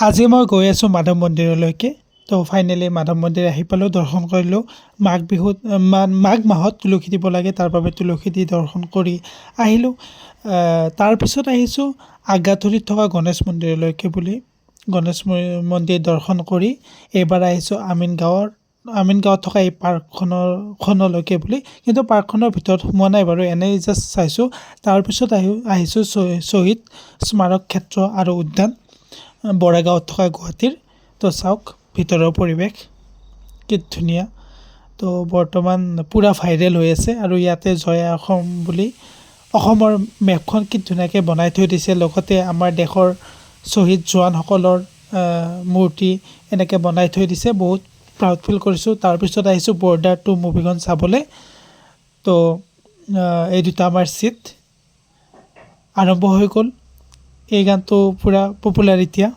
আজি মই গৈ আছোঁ মাধৱ মন্দিৰলৈকে। তো ফাইনেলি মাধৱ মন্দিৰ আহি পালোঁ, দৰ্শন কৰিলোঁ। মাঘ মাহত তুলসী দিব লাগে, তাৰ বাবে তুলসী দি দৰ্শন কৰি আহিলোঁ। তাৰপিছত আহিছোঁ আগাথুৰিত থকা গণেশ মন্দিৰলৈকে বুলি। গণেশ মন্দিৰ দৰ্শন কৰি এইবাৰ আহিছোঁ আমিনগাঁৱত থকা এই পাৰ্কখনলৈকে বুলি। কিন্তু পাৰ্কখনৰ ভিতৰত সোমোৱা নাই বাৰু, এনেই জাষ্ট চাইছোঁ। তাৰপিছত আহিছোঁ শ্বহীদ স্মাৰক ক্ষেত্ৰ আৰু উদ্যান, বৰাগাঁৱত থকা গুৱাহাটীৰ। তো চাওক ভিতৰৰ পৰিৱেশ কি ধুনীয়া। তো বৰ্তমান পূৰা ভাইৰেল হৈ আছে আৰু ইয়াতে জয় অসম বুলি অসমৰ মেপখন কি ধুনীয়াকৈ বনাই থৈ দিছে। লগতে আমাৰ দেশৰ শ্বহীদ জোৱানসকলৰ মূৰ্তি এনেকৈ বনাই থৈ দিছে। বহুত প্ৰাউড ফিল কৰিছোঁ। তাৰপিছত আহিছোঁ বৰ্ডাৰ 2 মুভিখন চাবলৈ। তো এই দুটা আমাৰ ছিট আৰম্ভ হৈ গ'ল। এই গানটো পূৰা পপুলাৰ এতিয়া।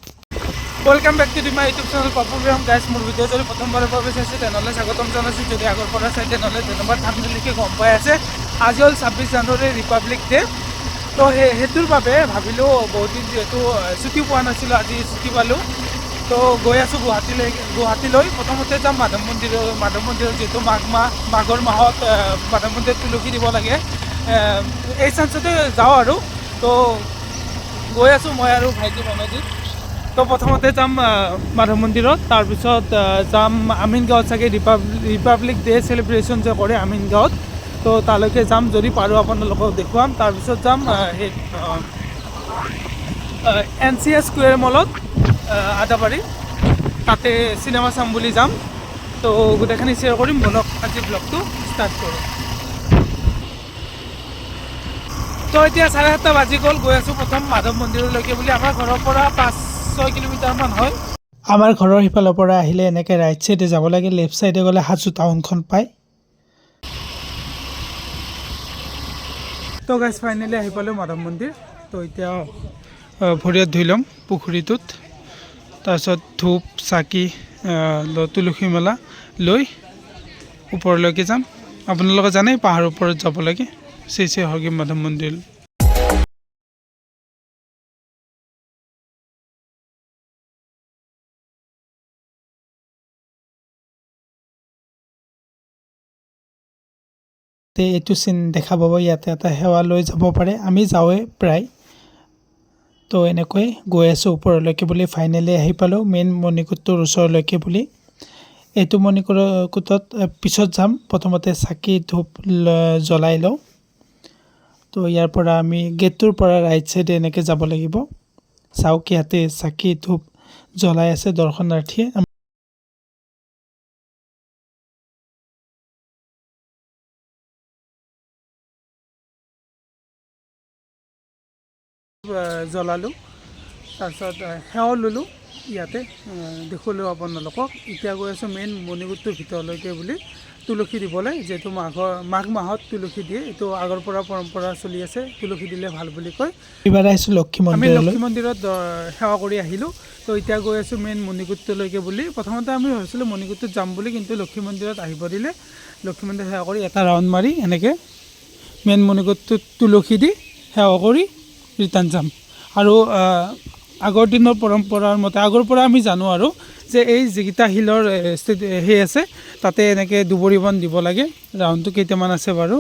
Welcome back to my YouTube channel Papu Biram guys. মোৰ ভিডিঅ' যদি প্ৰথমবাৰৰ বাবে চাইছে তেনেহ'লে স্বাগতম জনাইছোঁ। যদি আগৰ পৰা চাই তেনেহ'লে ধন্যবাদ। থাম্বনেইলকে গম পাই আছে আজি হ'ল 26 জানুৱাৰী ৰিপাব্লিক ডে'। তো সেইটোৰ বাবে ভাবিলোঁ বহুত দিন যিহেতু ছুটি পোৱা নাছিলোঁ, আজি ছুটি পালোঁ। তো গৈ আছোঁ গুৱাহাটীলৈ। প্ৰথমতে যাম মাধৱ মন্দিৰত যিহেতু মাঘৰ মাহত মাধৱ মন্দিৰত তুলসী দিব লাগে। এই চান্সতে যাওঁ আৰু। তো গৈ আছোঁ মই আৰু ভাইটি মনোজিত। তো প্ৰথমতে যাম মাধৱ মন্দিৰত, তাৰপিছত যাম আমিনগাঁৱত, চাগে ৰিপাব্লিক ডে' চেলিব্ৰেশ্যন যে কৰে আমিনগাঁৱত। তো তালৈকে যাম, যদি পাৰোঁ আপোনালোকক দেখুৱাম। তাৰপিছত যাম সেই NCS স্কুৱেৰ মলত আদাবাৰী, তাতে চিনেমা চাম বুলি যাম। তো গোটেইখিনি শ্বেয়াৰ কৰিম। বলক আজি ব্লগটো ষ্টাৰ্ট কৰোঁ। তো এতিয়া 7:30 বাজি গ'ল। গৈ আছোঁ প্ৰথম মাধৱ মন্দিৰলৈকে বুলি। আমাৰ ঘৰৰ পৰা 5-6 কিলোমিটাৰমান হয়। আমাৰ ঘৰৰ সিফালৰ পৰা আহিলে এনেকৈ ৰাইট ছাইডে যাব লাগে, লেফ্ট ছাইডে গ'লে হাজো টাউনখন পায়। তো গাইজ ফাইনেলি আহি পালোঁ মাধৱ মন্দিৰ। তো এতিয়া ভৰি হাত ধুই ল'ম পুখুৰীটোত। তাৰপিছত ধূপ চাকি তুলসী মালা লৈ ওপৰলৈকে যাম। আপোনালোকে জানেই পাহাৰৰ ওপৰত যাব লাগে, শ্ৰী হৰগ্ৰীৱ মাধৱ মন্দিৰ। এইটো চিন দেখা পাব, ইয়াতে এটা সেৱা লৈ যাব পাৰে, আমি যাওঁৱেই প্ৰায়। তো এনেকৈ গৈ আছোঁ ওপৰলৈকে বুলি। ফাইনেলি আহি পালোঁ মেইন মণিকূটটোৰ ওচৰলৈকে বুলি। এইটো মণিকূটত পিছত যাম, প্ৰথমতে চাকি ধূপ জ্বলাই লওঁ। তো ইয়াৰ পৰা আমি গেটটোৰ পৰা ৰাইট ছাইডে এনেকৈ যাব লাগিব। চাওক ইয়াতে চাকি ধূপ জ্বলাই আছে দৰ্শনাৰ্থীয়ে। জ্বলালোঁ, তাৰপিছত সেৱাও ল'লোঁ ইয়াতে, দেখুৱালোঁ আপোনালোকক। এতিয়া গৈ আছোঁ মেইন মণিকূটটোৰ ভিতৰলৈকে বুলি তুলসী দিবলৈ, যিহেতু মাঘ মাহত তুলসী দিয়ে। এইটো আগৰ পৰা পৰম্পৰা চলি আছে, তুলসী দিলে ভাল বুলি কয়। এইবাৰ আহিছোঁ আমি লক্ষী মন্দিৰত সেৱা কৰি আহিলোঁ। তো এতিয়া গৈ আছোঁ মেইন মণিকূটটোলৈকে বুলি। প্ৰথমতে আমি ভাবিছিলোঁ মণিকূটটোত যাম বুলি, কিন্তু লক্ষী মন্দিৰত আহিব দিলে। লক্ষী মন্দিৰত সেৱা কৰি এটা ৰাউণ্ড মাৰি এনেকৈ মেইন মণিকূটটোত তুলসী দি সেৱা কৰি ৰিটাৰ্ণ যাম। আৰু আগৰ দিনৰ পৰম্পৰাৰ মতে, আগৰ পৰা আমি জানো আৰু যে এই যিকেইটা শিলৰ সেই আছে, তাতে এনেকৈ দুবৰি বন দিব লাগে। ৰাউণ্ডটো কেইটামান আছে বাৰু,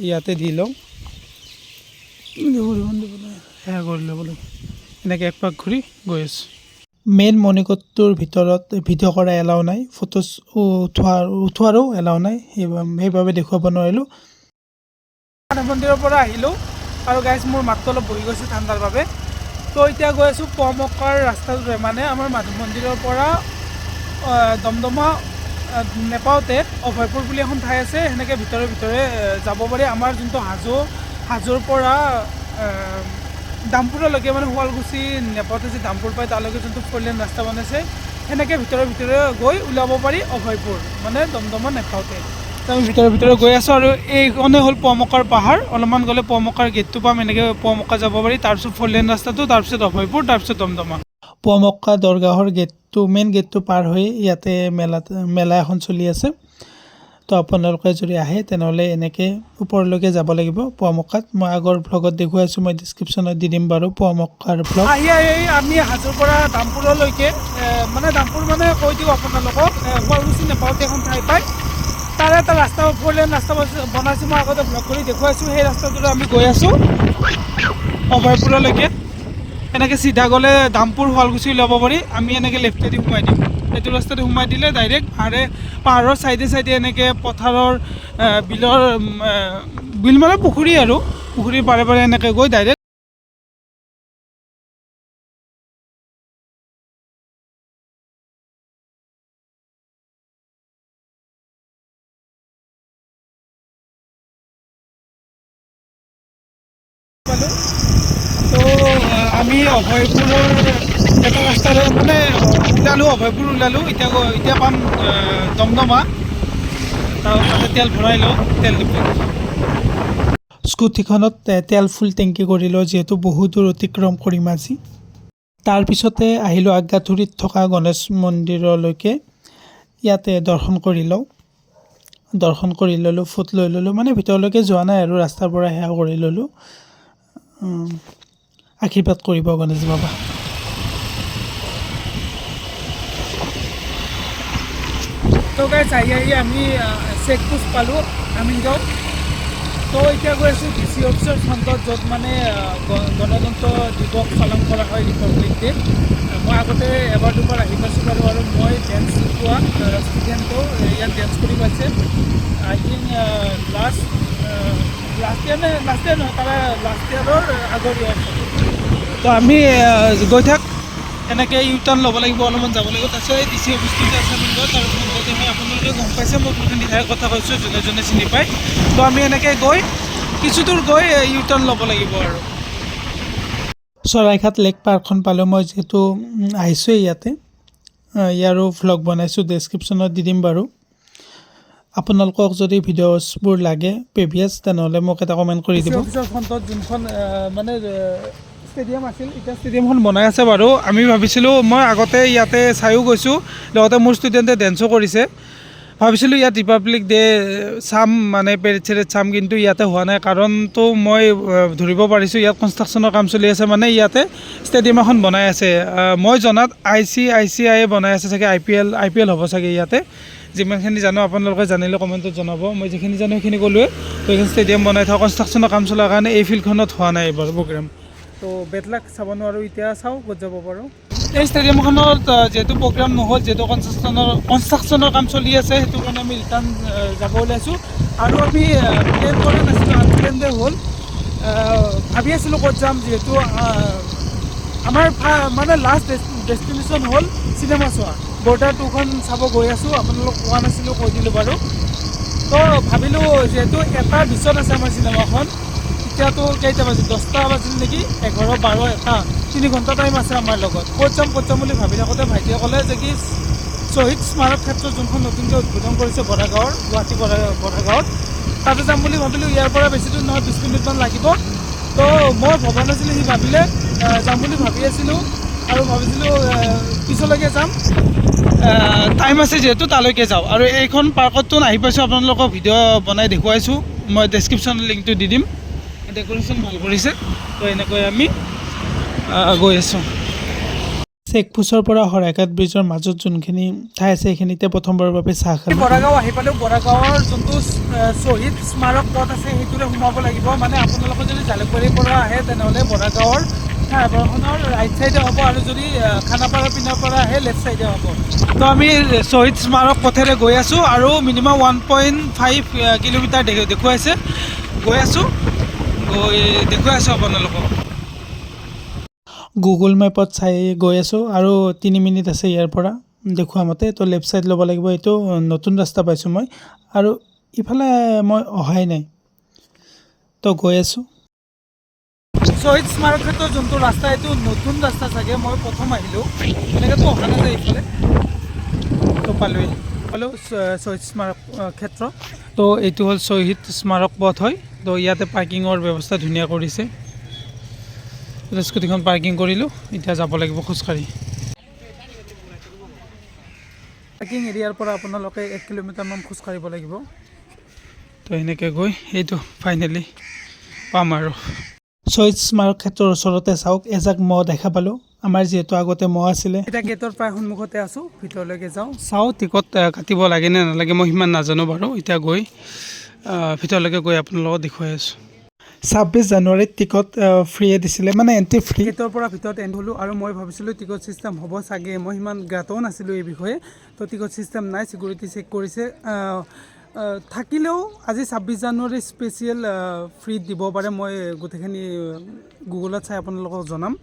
ইয়াতে দি লওঁ। দুবৰি বন দিবলৈ সেয়া কৰি ল'ব লাগে। এনেকৈ এক পাক ঘূৰি গৈ আছোঁ। মেইন মণিকূটটোৰ ভিতৰত ভিডিঅ' কৰা এলাও নাই, ফটোজ উঠোৱাৰো এলাও নাই, সেইবাবে দেখুৱাব নোৱাৰিলোঁ। মাধৱ মন্দিৰৰ পৰা আহিলোঁ আৰু গাইজ মোৰ মাতটো অলপ বহি গৈছে ঠাণ্ডাৰ বাবে। তো এতিয়া গৈ আছোঁ পুৱামক্কাৰ ৰাস্তাটোৰে, মানে আমাৰ মাধৱ মন্দিৰৰ পৰা দমদমা নেপাওঁতে অভয়পুৰ বুলি এখন ঠাই আছে, সেনেকৈ ভিতৰে যাব পাৰি। আমাৰ যোনটো হাজোৰ পৰা দামপুৰলৈকে, মানে শুৱালকুছি নেপাওঁতে যে দামপুৰ পায় তালৈকে যোনটো 4 লেন ৰাস্তা বনাইছে, সেনেকৈ ভিতৰে গৈ ওলাব পাৰি অভয়পুৰ, মানে দমদমা নেপাওঁতে। আমি ভিতৰে গৈ আছোঁ আৰু এইখনে হ'ল পুৱামক্কাৰ পাহাৰ। অলপমান গ'লে পুৱামক্কাৰ গেটটো পাম, এনেকৈ পুৱামক্কা যাব পাৰি। তাৰপিছত 4 লেন ৰাস্তাটো, তাৰপিছত অভয়পুৰ, তাৰপিছত দমদমা। পুৱামক্কা দৰগাহৰ গেটটো, মেইন গেটটো পাৰ হৈ ইয়াতে মেলা এখন চলি আছে। তো আপোনালোকে যদি আহে তেনেহ'লে এনেকৈ ওপৰলৈকে যাব লাগিব পোৱামক্কাত। মই আগৰ ভ্লগত দেখুৱাই আছোঁ, মই ডিছক্ৰিপশ্যনত দি দিম বাৰু পোৱামক্কাৰ ভ্লগ। আহি আমি হাজোৰ পৰা দামপুৰলৈকে মানে দামপুৰ মানে কৈ দিওঁ আপোনালোকক, শুৱালকুছি নেপাওঁতে এখন ঠাই পায়, তাৰে এটা ৰাস্তা 4 লেন ৰাস্তা বনাইছোঁ, মই আগতে ভ্লগ কৰি দেখুৱাইছোঁ। সেই ৰাস্তাটোৰে আমি গৈ আছোঁ অভয়পুৰলৈকে। এনেকৈ চিধা গ'লে দামপুৰ শুৱালকুছি ওলাব পাৰি। আমি এনেকৈ লেফ্টেদি সোমাই দিম, এইটো ৰাস্তাতে সোমাই দিলে ডাইৰেক্ট পাহাৰৰ চাইডে চাইডে এনেকৈ পথাৰৰ বিলৰ বিল মানে পুখুৰী আৰু পুখুৰীৰ পাৰে পাৰে এনেকৈ গৈ ডাইৰেক্ট পালোঁ। তো আমি অভয়পুৰৰ এটা ৰাস্তাৰে মানে অভয়পুৰ ওলালোঁ। এতিয়া পাম দমদমা, তাতে তেল ভৰাই লওঁ তেল ডিপু। স্কুটিখনত তেল ফুল টেংকি কৰি লওঁ, যিহেতু বহুত দূৰ অতিক্ৰম কৰিম আজি। তাৰপিছতে আহিলোঁ আগাথুৰিত থকা গণেশ মন্দিৰলৈকে। ইয়াতে দৰ্শন কৰি লওঁ, দৰ্শন কৰি ল'লোঁ, ফুট লৈ ল'লোঁ, মানে ভিতৰলৈকে যোৱা নাই আৰু ৰাস্তাৰ পৰা সেয়া কৰি ল'লোঁ। আশীৰ্বাদ কৰিব গণেশ বাবা। তো গাইজ আহি আমি চেকপোষ্ট পালোঁ আমিনগাঁও। তো এতিয়া গৈ আছোঁ DC অফিচৰ ফ্ৰণ্টত, য'ত মানে গণতন্ত্ৰ দিৱস পালন কৰা হয়, ৰিপাব্লিক ডে। মই আগতে এবাৰ দুবাৰ আহি পাইছোঁ বাৰু, আৰু মই ডেন্স শিকোৱা ষ্টুডেণ্টো ইয়াত ডেন্স কৰি পাইছে। আই থিংক লাষ্ট ইয়াৰ নহয়, তাৰে লাষ্ট ইয়াৰৰ আগৰ ইয়াৰ। তো আমি গৈ থাক, এনেকৈ ইউ টাৰ্ণ ল'ব লাগিব, অলপমান যাব লাগিব। তাৰপিছত এই DC অফিচটো যে আছে মিনগাঁৱত, তাৰ ফ্ৰণ্টতে হয়। আপোনালোকে গম পাইছে মই কোনখন দিশাৰ কথা কৈছোঁ, যোনে যোনে চিনি পায়। তো আমি এনেকৈ গৈ কিছু দূৰ গৈ ইউ টাৰ্ণ ল'ব লাগিব আৰু। চৰাইঘাট লেক পাৰ্কখন পালোঁ মই, যিহেতু আহিছোঁৱেই ইয়াতে। ইয়াৰো ভ্লগ বনাইছোঁ, ডেছক্ৰিপশ্যনত দি দিম বাৰু। আপোনালোকক যদি ভিডিঅ'ছবোৰ লাগে প্ৰিভিয়াছ, তেনেহ'লে মোক এটা কমেণ্ট কৰি দিব। অফিচৰ ফ্ৰণ্টত যোনখন মানে ষ্টেডিয়াম আছিল, এতিয়া ষ্টেডিয়ামখন বনাই আছে বাৰু। আমি ভাবিছিলোঁ, মই আগতে ইয়াতে চায়ো গৈছোঁ, লগতে মোৰ ষ্টুডেণ্টে ডেন্সো কৰিছে। ভাবিছিলোঁ ইয়াত ৰিপাব্লিক ডে চাম, মানে পেৰেড চেৰেড চাম, কিন্তু ইয়াতে হোৱা নাই। কাৰণটো মই ধৰিব পাৰিছোঁ, ইয়াত কনষ্ট্ৰাকশ্যনৰ কাম চলি আছে, মানে ইয়াতে ষ্টেডিয়াম এখন বনাই আছে। মই জনাত ICICI বনাই আছে চাগে, IPL হ'ব চাগে ইয়াতে। যিমানখিনি জানো আপোনালোকে জানিলে কমেণ্টত জনাব। মই যিখিনি জানো সেইখিনি ক'লোৱে। তো এইখন ষ্টেডিয়াম বনাই থকা কনষ্ট্ৰাকশ্যনৰ কাম চলাৰ কাৰণে এই ফিল্ডখনত হোৱা নাই এইবাৰ প্ৰগ্ৰেম। তো বেড লাক, চাব নোৱাৰোঁ, এতিয়া চাওঁ ক'ত যাব পাৰোঁ। এই ষ্টেডিয়ামখনত যিহেতু প্ৰগ্ৰাম নহ'ল, যিহেতু কনষ্ট্ৰাকশ্যনৰ কাম চলি আছে, সেইটো কাৰণে আমি ৰিটাৰ্ণ যাব ওলাইছোঁ। আৰু আমি প্লেন কৰা নাছিলোঁ, আনপ্লেনডে হ'ল। ভাবি আছিলোঁ ক'ত যাম, যিহেতু আমাৰ মানে লাষ্ট ডেষ্টিনেশ্যন হ'ল চিনেমা চোৱা। বৰ্ডাৰ 2খন চাব গৈ আছোঁ, আপোনালোক কোৱা নাছিলোঁ, কৈ দিলোঁ বাৰু। তো ভাবিলোঁ যিহেতু 1:20 আছে আমাৰ চিনেমাখন, এতিয়াতো কেইটা বাজিল, 10টা বাজিল নেকি, 11, 12, 1, 3 ঘণ্টা টাইম আছে আমাৰ লগত। ক'ত যাম বুলি ভাবি থাকোঁতে ভাইটিয়ে ক'লে যে কি শ্বহীদ স্মাৰক ক্ষেত্ৰ যোনখন নতুনকৈ উদ্বোধন কৰিছে বৰাগাঁৱৰ, গুৱাহাটী বৰাগাঁৱত, তাতে যাম বুলি ভাবিলোঁ। ইয়াৰ পৰা বেছি দূৰ নহয়, 20 মিনিটমান লাগিব। তো মই ভবা নাছিলোঁ, সি ভাবিলে যাম বুলি ভাবি আছিলোঁ, আৰু ভাবিছিলোঁ পিছলৈকে যাম, টাইম আছে যিহেতু তালৈকে যাওঁ। আৰু এইখন পাৰ্কততো আহি পাইছোঁ, আপোনালোকক ভিডিঅ' বনাই দেখুৱাইছোঁ, মই ডেছক্ৰিপশ্যনত লিংকটো দি দিম। ডেক'ৰেশ্যন ভাল কৰিছে। তো এনেকৈ আমি গৈ আছোঁ। চেকপোষ্টৰ পৰা শৰাইঘাট ব্ৰিজৰ মাজত যোনখিনি ঠাই আছে, সেইখিনিতে প্ৰথমবাৰৰ বাবে চাহ খালোঁ। বৰাগাঁও আহি পালোঁ। বৰাগাঁৱৰ যোনটো শ্বহীদ স্মাৰক পথ আছে, সেইটোৰে সোমাব লাগিব। মানে আপোনালোকে যদি জালুকবাৰীৰ পৰা আহে, তেনেহ'লে বৰাগাঁৱৰ ফ্লাইঅভাৰখনৰ ৰাইট ছাইডে হ'ব, আৰু যদি খানাপাৰা পিনৰ পৰা আহে লেফ্ট ছাইডে হ'ব। তো আমি শ্বহীদ স্মাৰক পথেৰে গৈ আছোঁ, আৰু মিনিমাম 1.5 কিলোমিটাৰ দেখুৱাইছে। গৈ আছোঁ আপোনালোকক। গুগল মেপত চাই গৈ আছোঁ, আৰু 3 মিনিট আছে ইয়াৰ পৰা দেখুওৱা মতে। তো লেফ্ট ছাইড ল'ব লাগিব। এইটো নতুন ৰাস্তা পাইছোঁ মই, আৰু ইফালে মই অহাই নাই। তো গৈ আছোঁ। শ্বহীদ স্মাৰক ক্ষেত্ৰৰ যোনটো ৰাস্তা, এইটো নতুন ৰাস্তা চাগে, মই প্ৰথম আহিলোঁ, এনেকৈতো অহা নাযায় এইফালে। তো পালোঁ শ্বহীদ স্মাৰক ক্ষেত্ৰ। তো এইটো হ'ল শ্বহীদ স্মাৰক পথ হয়। তো ইয়াতে পাৰ্কিঙৰ ব্যৱস্থা ধুনীয়া কৰিছে। স্কুটিখন পাৰ্কিং কৰিলোঁ, এতিয়া যাব লাগিব খোজকাঢ়ি। পাৰ্কিং এৰিয়াৰ পৰা আপোনালোকে 1 কিলোমিটাৰমান খোজকাঢ়িব লাগিব তো এনেকৈ গৈ এইটো ফাইনেলি পাম আৰু শ্বহীদ স্মাৰক ক্ষেত্ৰৰ ওচৰতে চাওক এজাক মহ দেখা পালোঁ আমাৰ যিহেতু আগতে মহ আছিলে এতিয়া গেটৰ প্ৰায় সন্মুখতে আছোঁ ভিতৰলৈকে যাওঁ চাওঁ টিকট কাটিব লাগে নে নালাগে মই সিমান নাজানো বাৰু এতিয়া গৈ ভিতৰলৈকে গৈ আপোনালোকক দেখুৱাই আছোঁ 26 জানুৱাৰীত টিকট ফ্ৰীয়ে দিছিলে মানে এণ্ট্ৰি ফ্ৰী গেটৰ পৰা ভিতৰত এণ্ট হ'লোঁ আৰু মই ভাবিছিলোঁ টিকট ছিষ্টেম হ'ব চাগে মই সিমান জ্ঞাতও নাছিলোঁ এই বিষয়ে তো টিকট ছিষ্টেম নাই ছিকিউৰিটি চেক কৰিছে থাকিলেও আজি 26 জানুৱাৰী স্পেচিয়েল ফ্ৰীত দিব পাৰে মই গোটেইখিনি গুগলত চাই আপোনালোকক জনাম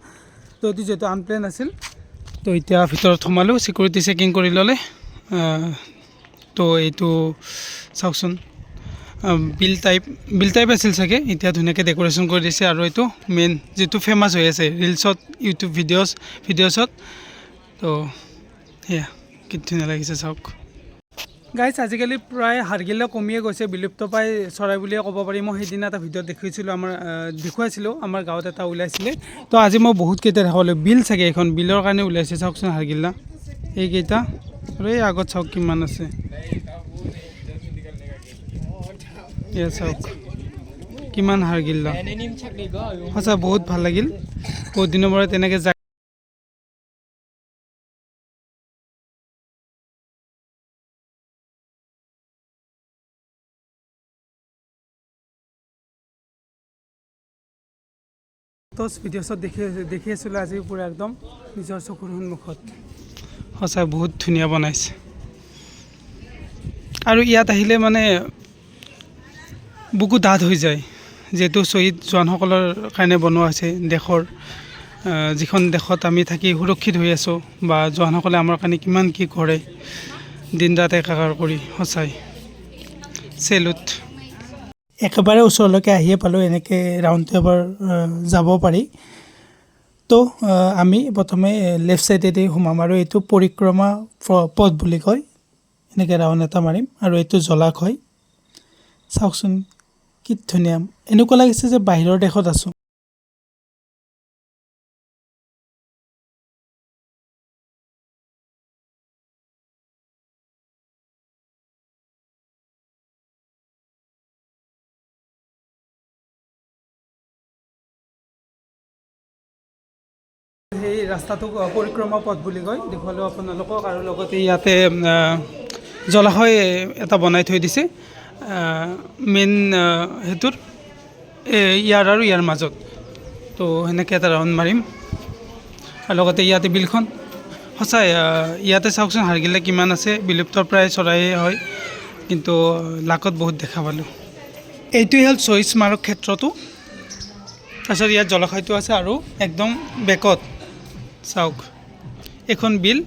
তো এইটো যিহেতু আনপ্লেন আছিল তো এতিয়া ভিতৰত সোমালোঁ ছিকিউৰিটি চেকিং কৰি ল'লে তো এইটো চাওকচোন বিল টাইপ আছিল চাগে এতিয়া ধুনীয়াকৈ ডেক'ৰেশ্যন কৰি দিছে আৰু এইটো মেইন যিটো ফেমাছ হৈ আছে ৰিলছত ইউটিউব ভিডিঅ'ছত তো সেয়া কি ধুনীয়া লাগিছে চাওক গাইজ আজিকালি প্ৰায় হাড়গিলা কমিয়ে গৈছে বিলুপ্ত প্ৰায় চৰাই বুলিয়ে ক'ব পাৰি মই সেইদিনা এটা ভিডিঅ'ত দেখুৱাইছিলোঁ আমাৰ গাঁৱত এটা ওলাইছিলে তো আজি মই বহুতকেইটা দেখাবলৈ বিল চাগে এইখন বিলৰ কাৰণে ওলাইছে চাওকচোন হাড়গিলা এইকেইটা আৰু এই আগত চাওক কিমান আছে এয়া চাওক কিমান হাড়গিলা সঁচা বহুত ভাল লাগিল বহুত দিনৰ পৰা তেনেকৈ ভিডিঅ'ছত দেখি আছিলোঁ আজি পূৰা একদম নিজৰ চকুৰ সন্মুখত সঁচাই বহুত ধুনীয়া বনাইছে আৰু ইয়াত আহিলে মানে বুকু ডাঠ হৈ যায় যিহেতু শ্বহীদ জোৱানসকলৰ কাৰণে বনোৱা হৈছে দেশৰ যিখন দেশত আমি থাকি সুৰক্ষিত হৈ আছোঁ বা জোৱানসকলে আমাৰ কাৰণে কিমান কি কৰে দিন ৰাত একাকাৰ কৰি সঁচাই চেলুট একেবাৰে ওচৰলৈকে আহিয়ে পালোঁ এনেকৈ ৰাউণ্ডটো এবাৰ যাব পাৰি তো আমি প্ৰথমে লেফ্ট ছাইডেদি সোমাম আৰু এইটো পৰিক্ৰমা পথ বুলি কয় এনেকৈ ৰাউণ্ড এটা মাৰিম আৰু এইটো জলাশয় চাওকচোন কি ধুনীয়া এনেকুৱা লাগিছে যে বাহিৰৰ দেশত আছোঁ সেই ৰাস্তাটোক পৰিক্ৰমা পথ বুলি কয় দেখুৱালোঁ আপোনালোকক আৰু লগতে ইয়াতে জলাশয় এটা বনাই থৈ দিছে মেইন সেইটোৰ ইয়াৰ আৰু ইয়াৰ মাজত তো সেনেকৈ এটা ৰাউণ্ড মাৰিম আৰু লগতে ইয়াতে বিলখন সঁচাই ইয়াতে চাওকচোন হাড়গিলা কিমান আছে বিলুপ্ত প্ৰায় চৰাইয়ে হয় কিন্তু লাকত বহুত দেখা পালোঁ এইটোৱে হ'ল শ্বহীদ স্মাৰক ক্ষেত্ৰটো তাৰপিছত ইয়াত জলাশয়টো আছে আৰু একদম বেকত চাওক এখন বিল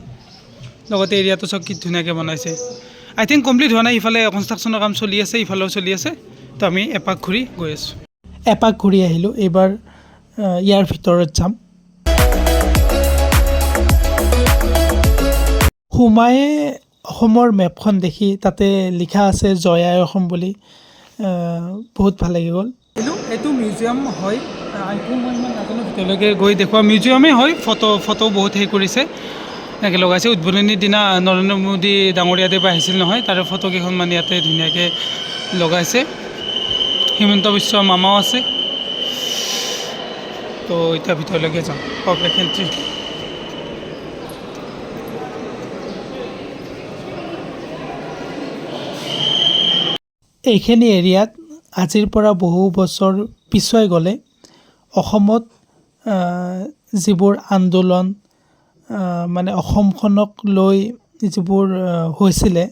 লগতে এৰিয়াটো চাওক কি ধুনীয়াকৈ বনাইছে আই থিংক কমপ্লিট হোৱা নাই ইফালে কনষ্ট্ৰাকশ্যনৰ কাম চলি আছে ইফালেও চলি আছে তো আমি এপাক ঘূৰি গৈ আছোঁ এপাক ঘূৰি আহিলোঁ এইবাৰ ইয়াৰ ভিতৰত যাম সোমায়ে অসমৰ মেপখন দেখি তাতে লিখা আছে জয় আই অসম বুলি বহুত ভাল লাগি গ'ল এইটো মিউজিয়াম হয় আই থিংক মই ইমান নাজানো ভিতৰলৈকে গৈ দেখুওৱা মিউজিয়ামেই হয় ফটো বহুত হেৰি কৰিছে এনেকৈ লগাইছে উদ্বোধনীৰ দিনা নৰেন্দ্ৰ মোদী ডাঙৰীয়াদেৱ আহিছিল নহয় তাৰে ফটোকেইখনমান ইয়াতে ধুনীয়াকৈ লগাইছে হিমন্ত বিশ্ব মামাও আছে তো এতিয়া ভিতৰলৈকে যাওঁ পাব্লিক এণ্ট্ৰি এইখিনি এৰিয়াত আজিৰ পৰা বহু বছৰ পিছুৱাই গ'লে অসমত যিবোৰ আন্দোলন মানে অসমখনক লৈ যিবোৰ হৈছিলে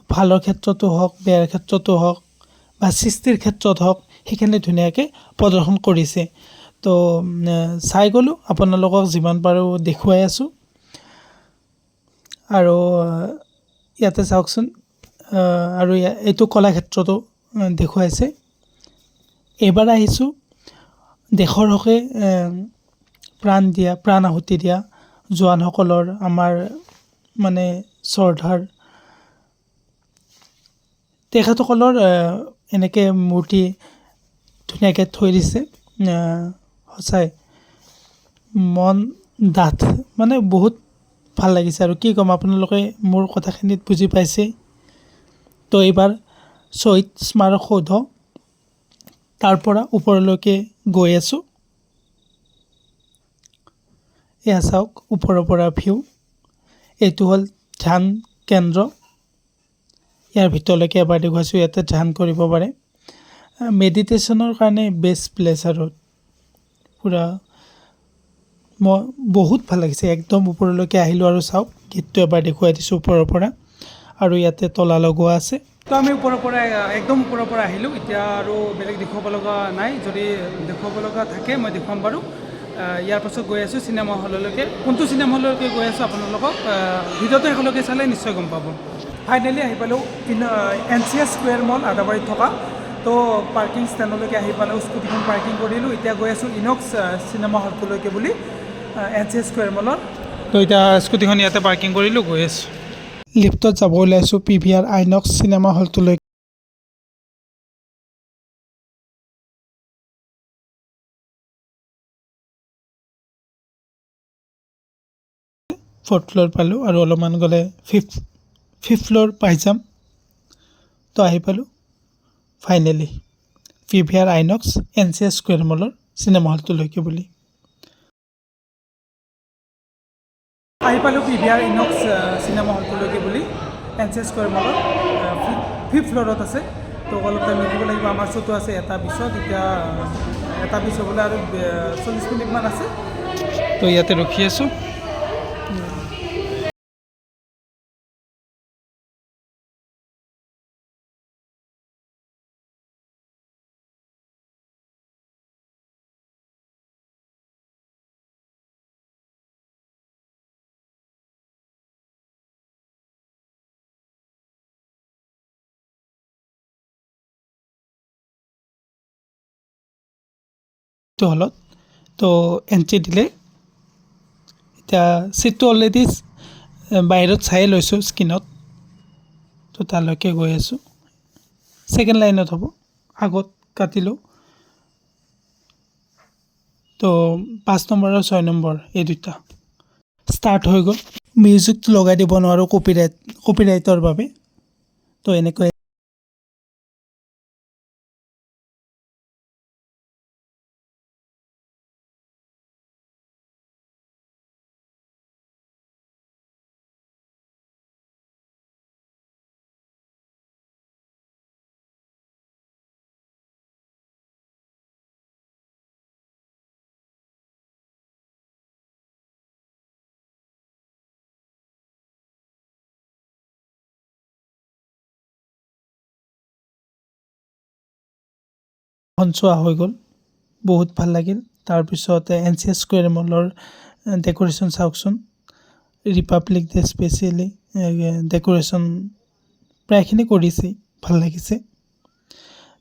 ভালৰ ক্ষেত্ৰতো হওক বেয়াৰ ক্ষেত্ৰতো হওক বা সৃষ্টিৰ ক্ষেত্ৰত হওক সেইখিনি ধুনীয়াকৈ প্ৰদৰ্শন কৰিছে তো চাই গ'লোঁ আপোনালোকক যিমান পাৰোঁ দেখুৱাই আছোঁ আৰু ইয়াতে চাওকচোন আৰু এইটো কলাক্ষেত্ৰতো দেখুৱাইছে এইবাৰ আহিছোঁ দেশৰ হকে প্ৰাণ আহুতি দিয়া জোৱানসকলৰ আমাৰ মানে শ্ৰদ্ধাৰ তেখেতসকলৰ এনেকৈ মূৰ্তি ধুনীয়াকৈ থৈ দিছে সঁচাই মন ডাঠ মানে বহুত ভাল লাগিছে আৰু কি ক'ম, আপোনালোকে মোৰ কথাখিনিত বুজি পাইছে। তো এইবাৰ শ্বহীদ স্মাৰক সৌধ তাৰ পৰা ওপৰলৈকে গৈ আছোঁ। এয়া চাওক ওপৰৰ পৰা ভিউ। এইটো হ'ল ধ্যান কেন্দ্ৰ। ইয়াৰ ভিতৰলৈকে এবাৰ দেখুৱাইছোঁ, ইয়াতে ধ্যান কৰিব পাৰে। মেডিটেশ্যনৰ কাৰণে বেষ্ট প্লেচ আৰু পূৰা মই বহুত ভাল লাগিছে। একদম ওপৰলৈকে আহিলোঁ আৰু চাওক গেটটো এবাৰ দেখুৱাই দিছোঁ ওপৰৰ পৰা, আৰু ইয়াতে তলা লগোৱা আছে। তো আমি ওপৰৰ পৰা একদম ওপৰৰ পৰা আহিলোঁ। এতিয়া আৰু বেলেগ দেখুৱাব লগা নাই, যদি দেখুৱাব লগা থাকে মই দেখুৱাম বাৰু। ইয়াৰ পাছত গৈ আছোঁ চিনেমা হললৈকে। কোনটো চিনেমা হললৈকে গৈ আছোঁ আপোনালোকক ভিডিঅ'টো শেষলৈকে চালে নিশ্চয় গম পাব। ফাইনেলি আহি পালোঁ NCS স্কুৱেৰ মল আদাবাৰীত থকা। তো পাৰ্কিং ষ্টেণ্ডলৈকে আহি পালোঁ, স্কুটিখন পাৰ্কিং কৰিলোঁ। এতিয়া গৈ আছোঁ ইনক্স চিনেমা হলটোলৈকে বুলি NCS স্কুৱেৰ মলৰ। তো এতিয়া স্কুটিখন ইয়াতে পাৰ্কিং কৰিলোঁ, গৈ আছোঁ। লিফ্টত যাব ওলাইছোঁ PVR আইনক্স চিনেমা হলটোলৈ। ফ'ৰ্থ ফ্ল'ৰ পালোঁ আৰু অলপমান গ'লে ফিফ্থ ফ্ল'ৰ পাই যাম। তো আহি পালোঁ finally PVR INOX NCS square মলৰ চিনেমা হলটোলৈকে বুলি। আহি পালোঁ PVR ইনক্স চিনেমা হলটোলৈকে বুলি NCS স্কুৱেৰ মলৰ ফিফ্থ ফ্ল'ৰত আছে। তো অলপ টাইম ৰখিব লাগিব, আমাৰ শ্ব'টো আছে 1:20। এতিয়া 1:20 হ'বলৈ আৰু 40 মিনিটমান আছে। তো ইয়াতে ৰখি আছোঁ। হলত তো এণ্ট্ৰি দিলে। এতিয়া ছিটটো অলৰেডি বাহিৰত চাই লৈছোঁ স্ক্ৰীণত। তো তালৈকে গৈ আছোঁ। ছেকেণ্ড লাইনত হ'ব, আগত কাটিলোঁ। তো 5 নম্বৰ আৰু 6 নম্বৰ এই দুটা ষ্টাৰ্ট হৈ গ'ল। মিউজিকটো লগাই দিব নোৱাৰোঁ কপিৰাইটৰ বাবে। তো এনেকৈ চোৱা হৈ গ'ল, বহুত ভাল লাগিল। তাৰপিছতে NCS স্কুৱেৰ মলৰ ডেক'ৰেশ্যন চাওকচোন, ৰিপাব্লিক ডে স্পেচিয়েলি ডেক'ৰেশ্যন প্ৰায়খিনি কৰিছেই, ভাল লাগিছে।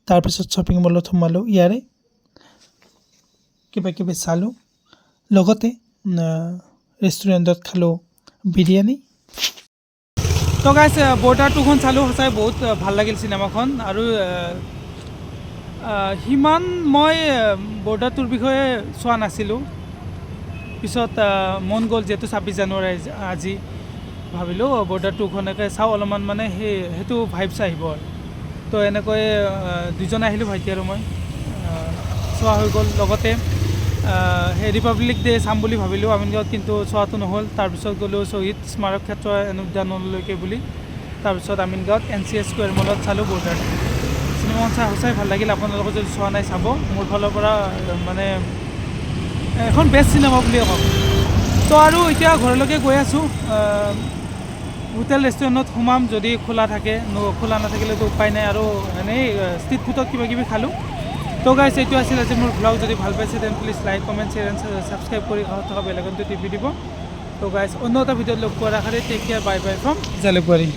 তাৰপিছত শ্বপিং মলত সোমালোঁ, ইয়াৰে কিবা কিবি চালোঁ। লগতে ৰেষ্টুৰেণ্টত খালোঁ বিৰিয়ানী। তো গাইছ বৰ্ডাৰ 2খন চালোঁ, সঁচাই বহুত ভাল লাগিল চিনেমাখন। আৰু সিমান মই বৰ্ডাৰ 2ৰ বিষয়ে চোৱা নাছিলোঁ। পিছত মন গ'ল, যিহেতু 26 জানুৱাৰী আজি, ভাবিলোঁ বৰ্ডাৰ 2খনকে চাওঁ, অলপমান মানে সেইটো ভাইবছ আহিব আৰু। তো এনেকৈ দুজন আহিলোঁ, ভাইটি আৰু মই, চোৱা হৈ গ'ল। লগতে সেই ৰিপাব্লিক ডে চাম বুলি ভাবিলোঁ আমিনগাঁৱত, কিন্তু চোৱাটো নহ'ল। তাৰপিছত গ'লোঁ শ্বহীদ স্মাৰক ক্ষেত্ৰ উদ্যানলৈকে বুলি। তাৰপিছত আমিনগাঁৱত NCS স্কুৱেৰ মলত চালোঁ বৰ্ডাৰ। চিনেমাখন চাই সঁচাই ভাল লাগিল। আপোনালোকে যদি চোৱা নাই চাব, মোৰ ফালৰ পৰা মানে এখন বেষ্ট চিনেমা বুলিয়ে ক'ম। তো আৰু এতিয়া ঘৰলৈকে গৈ আছোঁ। হোটেল ৰেষ্টুৰেণ্টত সোমাম যদি খোলা থাকে, খোলা নাথাকিলেতো উপায় নাই। আৰু এনেই ষ্ট্ৰীট ফুডত কিবা কিবি খালোঁ। তো গাইছ এইটো আছিল আজি মোৰ ব্লগ। যদি ভাল পাইছে then please like, comment, share and subscribe কৰি থকা বেল আইকনটো টিপি দিব। তো গাইছ অন্য এটা ভিডিঅ'ত লগ পোৱাৰ আশাৰে take care, bye bye from Jalukbari.